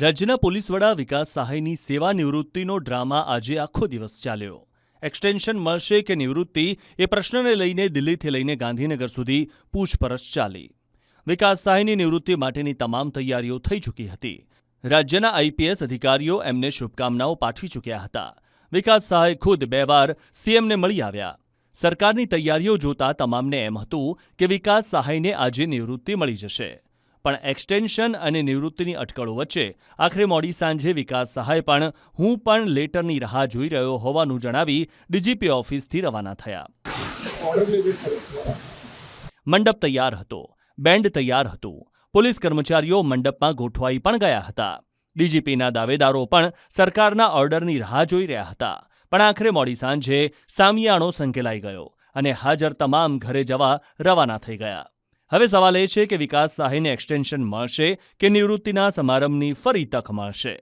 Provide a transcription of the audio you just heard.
રાજ્યના પોલીસ વડા વિકાસ સહાયની સેવા નિવૃત્તિનો ડ્રામા આજે આખો દિવસ ચાલ્યો. એક્સટેન્શન મળશે કે નિવૃત્તિ એ પ્રશ્નને લઈને દિલ્હીથી લઈને ગાંધીનગર સુધી પૂછપરછ ચાલી. વિકાસ સહાયની નિવૃત્તિ માટેની તમામ તૈયારીઓ થઈ ચૂકી હતી. રાજ્યના આઈપીએસ અધિકારીઓ એમને શુભકામનાઓ પાઠવી ચૂક્યા હતા. વિકાસ સહાય ખુદ 2 વાર સીએમને મળી આવ્યા. સરકારની તૈયારીઓ જોતા તમામને એમ હતું કે વિકાસ સહાયને આજે નિવૃત્તિ મળી જશે. પણ એક્સટેન્શન અને નિવૃત્તિની અટકળો વચ્ચે આખરે મોડી સાંજે વિકાસ સહાય પણ લેટરની રાહ જોઈ રહ્યો હોવાનું જણાવી ડીજીપી ઓફિસથી રવાના થયા. મંડપ તૈયાર હતો, બેન્ડ તૈયાર હતું, પોલીસ કર્મચારીઓ મંડપમાં ગોઠવાઈ પણ ગયા હતા. ડીજીપીના દાવેદારો પણ સરકારના ઓર્ડરની રાહ જોઈ રહ્યા હતા. પણ આખરે મોડી સાંજે સામિયાણો સંકેલાઈ ગયો અને હાજર તમામ ઘરે જવા રવાના થઈ ગયા. હવે સવાલ એ છે કે વિકાસ સહાયને એક્સટેન્શન મળશે કે નિવૃત્તિના સમારંભની ફરી તક મળશે.